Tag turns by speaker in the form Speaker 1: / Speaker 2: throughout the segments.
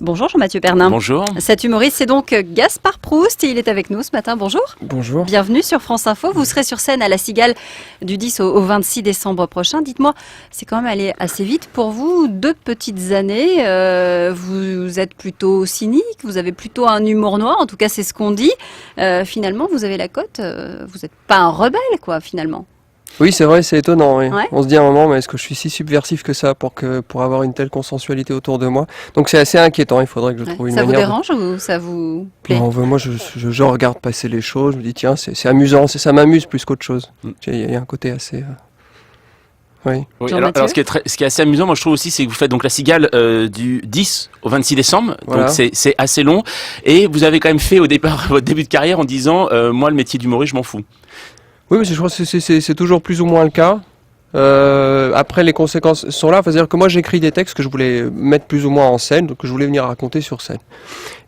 Speaker 1: Bonjour Jean-Mathieu Pernin.
Speaker 2: Bonjour.
Speaker 1: Cet humoriste, c'est donc Gaspard Proust et il est avec nous ce matin. Bonjour.
Speaker 3: Bonjour.
Speaker 1: Bienvenue sur France Info. Vous serez sur scène à La Cigale du 10 au 26 décembre prochain. Dites-moi, c'est quand même allé assez vite pour vous, 2 petites années. Vous êtes plutôt cynique, vous avez plutôt un humour noir, en tout cas c'est ce qu'on dit. Finalement, vous avez la cote, vous n'êtes pas un rebelle quoi finalement.
Speaker 3: Oui, c'est vrai, c'est étonnant. Oui.
Speaker 1: Ouais.
Speaker 3: On se dit à un moment, mais est-ce que je suis si subversif que ça pour avoir une telle consensualité autour de moi? Donc c'est assez inquiétant, il faudrait que je trouve une
Speaker 1: Ça vous
Speaker 3: manière...
Speaker 1: dérange ou ça vous plaît?
Speaker 3: Non, moi je regarde passer les choses, je me dis tiens, c'est amusant, ça m'amuse plus qu'autre chose. Il y a un côté assez... Oui.
Speaker 2: Oui, alors ce qui est assez amusant, moi je trouve aussi, c'est que vous faites donc la Cigale du 10 au 26 décembre,
Speaker 3: Voilà.
Speaker 2: donc c'est assez long, et vous avez quand même fait au départ votre début de carrière en disant moi le métier d'humoriste je m'en fous.
Speaker 3: Oui, mais je crois que c'est toujours plus ou moins le cas. Après, les conséquences sont là. C'est-à-dire que moi, j'écris des textes que je voulais mettre plus ou moins en scène, donc que je voulais venir raconter sur scène.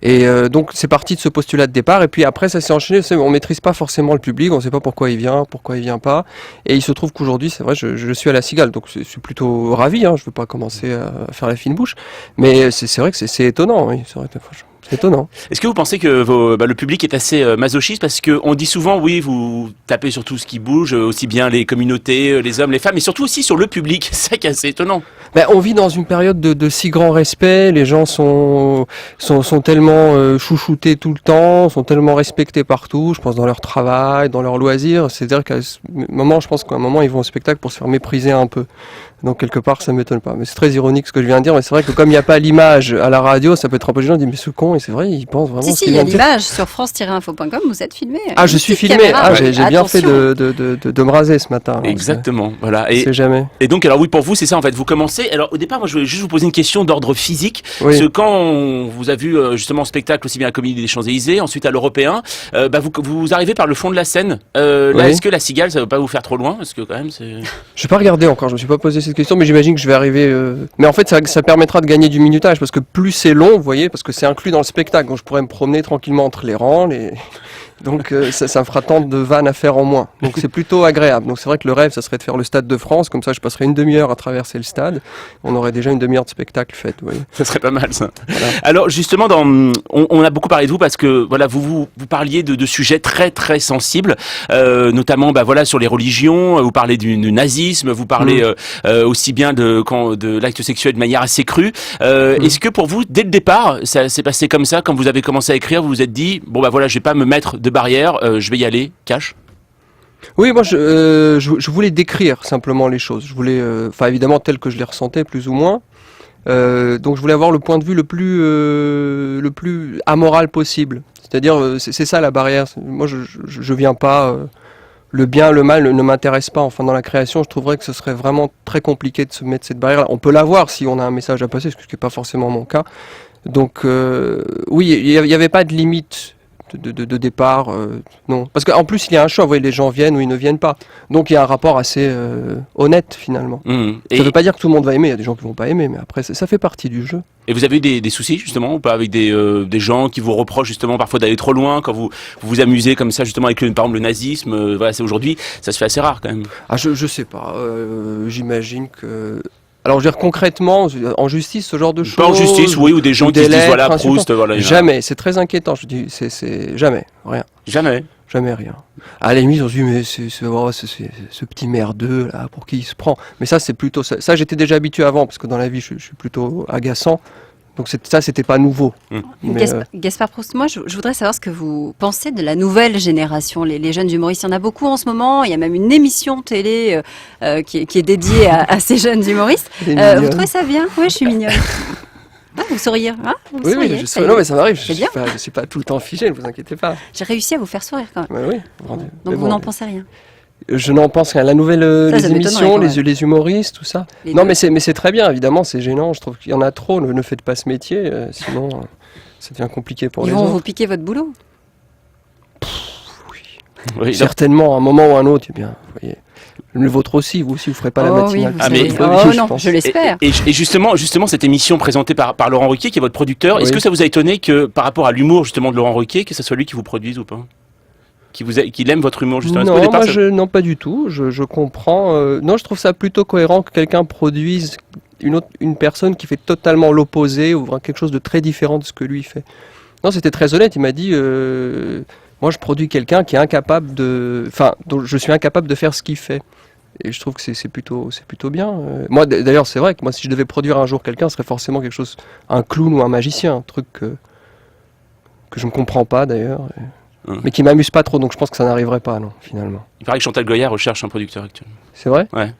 Speaker 3: Et donc, c'est parti de ce postulat de départ. Et puis après, ça s'est enchaîné. On maîtrise pas forcément le public. On sait pas pourquoi il vient pas. Et il se trouve qu'aujourd'hui, c'est vrai, je suis à la Cigale, donc je suis plutôt ravi. Je veux pas commencer à faire la fine bouche, mais c'est vrai que c'est étonnant. Oui, c'est vrai, c'est étonnant.
Speaker 2: Est-ce que vous pensez que le public est assez masochiste, parce qu'on dit souvent, oui, vous tapez sur tout ce qui bouge, aussi bien les communautés, les hommes, les femmes, mais surtout aussi sur le public. C'est ça qui est assez étonnant.
Speaker 3: On vit dans une période de si grand respect, les gens sont tellement chouchoutés tout le temps, sont tellement respectés partout, je pense dans leur travail, dans leurs loisirs, c'est-à-dire qu'à ce moment, je pense qu'à un moment, ils vont au spectacle pour se faire mépriser un peu. Donc quelque part, ça m'étonne pas. Mais c'est très ironique ce que je viens de dire, mais c'est vrai que comme il n'y a pas l'image à la radio, ça peut être un peu gênant, on dit mais ce con, et c'est vrai, il pense vraiment ce
Speaker 1: Si,
Speaker 3: qu'il
Speaker 1: il y a
Speaker 3: vient de dire.
Speaker 1: l'image sur france-info.com, vous êtes filmé.
Speaker 3: Ah, je suis filmé, j'ai bien fait de me raser ce matin.
Speaker 2: Exactement, voilà.
Speaker 3: C'est jamais.
Speaker 2: Et donc, alors oui, pour vous, c'est ça en fait, vous commencez. Alors au départ, moi je voulais juste vous poser une question d'ordre physique.
Speaker 3: Oui.
Speaker 2: Parce que quand on vous a vu justement en spectacle aussi bien à la Comédie des Champs-Élysées, ensuite à l'Européen, vous arrivez par le fond de la scène. Là,
Speaker 3: Oui.
Speaker 2: est-ce que la Cigale, ça ne va pas vous faire trop loin? Parce que quand même, c'est...
Speaker 3: Je n'ai pas regardé encore, je me suis pas posé cette question, mais j'imagine que je vais arriver... Mais en fait, ça permettra de gagner du minutage, parce que plus c'est long, vous voyez, parce que c'est inclus dans le spectacle, donc je pourrais me promener tranquillement entre les rangs, donc ça me fera tant de vannes à faire en moins. Donc c'est plutôt agréable. Donc c'est vrai que le rêve, ça serait de faire le Stade de France, comme ça je passerai une demi-heure à traverser le stade, on aurait déjà une demi-heure de spectacle faite, vous voyez.
Speaker 2: Ça serait pas mal ça.
Speaker 3: Voilà.
Speaker 2: Alors justement, on a beaucoup parlé de vous parce que voilà, vous parliez de sujets très très sensibles, notamment sur les religions. Vous parlez du nazisme, vous parlez aussi bien de l'acte sexuel de manière assez crue. Est-ce que pour vous, dès le départ, ça s'est passé comme ça, quand vous avez commencé à écrire, vous vous êtes dit je vais pas me mettre de barrière, je vais y aller cash?
Speaker 3: Oui, moi je voulais décrire simplement les choses. Je voulais, évidemment tel que je les ressentais plus ou moins. Donc je voulais avoir le point de vue le plus amoral possible. C'est-à-dire, c'est ça la barrière. Moi je viens pas... le bien, le mal ne m'intéresse pas. Enfin, dans la création, je trouverais que ce serait vraiment très compliqué de se mettre cette barrière. On peut l'avoir si on a un message à passer, ce qui n'est pas forcément mon cas. Donc oui, il n'y avait pas de limite de départ, non. Parce qu'en plus, il y a un choix, vous voyez, les gens viennent ou ils ne viennent pas. Donc il y a un rapport assez honnête, finalement. Ça ne veut pas dire que tout le monde va aimer, il y a des gens qui ne vont pas aimer, mais après, ça fait partie du jeu.
Speaker 2: Et vous avez eu des soucis, justement, ou pas, avec des gens qui vous reprochent, justement, parfois d'aller trop loin, quand vous vous amusez comme ça, justement, avec, par exemple, le nazisme, c'est aujourd'hui, ça se fait assez rare, quand même.
Speaker 3: Ah, je sais pas, j'imagine que... Alors, je veux dire, concrètement, en justice, ce genre de choses...
Speaker 2: Pas en justice, oui, ou des gens qui se disent, voilà, Proust, voilà...
Speaker 3: Jamais, c'est très inquiétant, je dis, c'est jamais, rien.
Speaker 2: Jamais.
Speaker 3: Jamais rien. À la limite, on se dit, mais c'est ce petit merdeux, là, pour qui il se prend. Mais ça, c'est plutôt... Ça, j'étais déjà habitué avant, parce que dans la vie, je suis plutôt agaçant. Donc ça, c'était pas nouveau.
Speaker 1: Gaspard Proust, moi, je voudrais savoir ce que vous pensez de la nouvelle génération, les jeunes humoristes. Il y en a beaucoup en ce moment. Il y a même une émission télé qui est dédiée à ces jeunes humoristes. Vous trouvez ça bien? Oui, je suis mignonne. Ah, vous souriez, hein? Vous souriez,
Speaker 3: oui, non, mais ça m'arrive. Je
Speaker 1: bien.
Speaker 3: suis pas tout le temps figé, ne vous inquiétez pas.
Speaker 1: J'ai réussi à vous faire sourire quand même.
Speaker 3: Oui.
Speaker 1: Donc vous n'en pensez rien?
Speaker 3: Je n'en pense rien. La nouvelle, les émissions, les humoristes, tout ça. Non, mais c'est très bien, évidemment, c'est gênant. Je trouve qu'il y en a trop. Ne faites pas ce métier, sinon ça devient compliqué pour les autres.
Speaker 1: Ils vont vous piquer votre boulot?
Speaker 3: Oui. Certainement, à un moment ou à un autre, bien, vous voyez. Le vôtre aussi, vous ferez pas la matinale.
Speaker 1: Oui, je l'espère.
Speaker 2: Et justement, cette émission présentée par Laurent Ruquier, qui est votre producteur, est-ce que ça vous a étonné que, par rapport à l'humour justement de Laurent Ruquier, que ce soit lui qui vous produise ou pas? Qu'il aime votre humour justement?
Speaker 3: Non, non, pas du tout. Je comprends. Non, je trouve ça plutôt cohérent que quelqu'un produise une personne qui fait totalement l'opposé ou quelque chose de très différent de ce que lui fait. Non, c'était très honnête. Il m'a dit, moi, je produis quelqu'un qui est incapable dont je suis incapable de faire ce qu'il fait. Et je trouve que c'est plutôt bien. Moi, d'ailleurs, c'est vrai que moi, si je devais produire un jour quelqu'un, ce serait forcément quelque chose, un clown ou un magicien, un truc que je ne comprends pas d'ailleurs, mais qui m'amuse pas trop. Donc, je pense que ça n'arriverait pas, non, finalement.
Speaker 2: Il paraît que Chantal Goya recherche un producteur actuellement.
Speaker 3: C'est vrai ?
Speaker 2: Ouais.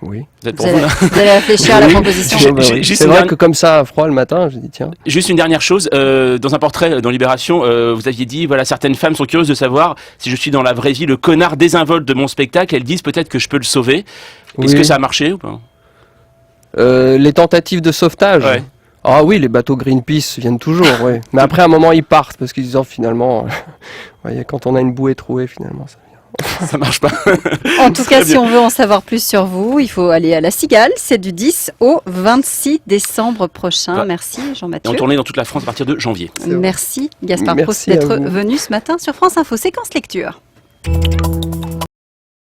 Speaker 3: Oui.
Speaker 2: Vous êtes pour vous, là
Speaker 1: Vous allez réfléchir à la
Speaker 2: Oui.
Speaker 1: proposition.
Speaker 2: Juste
Speaker 3: C'est
Speaker 2: une
Speaker 3: vrai
Speaker 2: dernière-
Speaker 3: que comme ça, à froid le matin, je dis tiens.
Speaker 2: Juste une dernière chose, dans un portrait dans Libération, vous aviez dit, voilà, certaines femmes sont curieuses de savoir si je suis dans la vraie vie le connard désinvolte de mon spectacle, elles disent peut-être que je peux le sauver. Est-ce
Speaker 3: Oui.
Speaker 2: que ça a marché ou pas?
Speaker 3: Les tentatives de sauvetage.
Speaker 2: Ouais.
Speaker 3: Ah oui, les bateaux Greenpeace viennent toujours, oui. Mais après, à un moment, ils partent parce qu'ils disent oh, finalement, voyez, quand on a une bouée trouée, finalement, ça vient.
Speaker 2: Ça marche pas.
Speaker 1: En tout cas,
Speaker 2: Très
Speaker 1: si
Speaker 2: bien.
Speaker 1: on veut en savoir plus sur vous, il faut aller à la Cigale. C'est du 10 au 26 décembre prochain.
Speaker 2: Ouais.
Speaker 1: Merci
Speaker 2: Et en
Speaker 1: Jean-Mathieu.
Speaker 2: tournée dans toute la France à partir de janvier.
Speaker 3: C'est vrai.
Speaker 1: Merci Gaspard Proust
Speaker 3: Merci à
Speaker 1: d'être
Speaker 3: vous.
Speaker 1: venu ce matin sur France Info. Séquence lecture.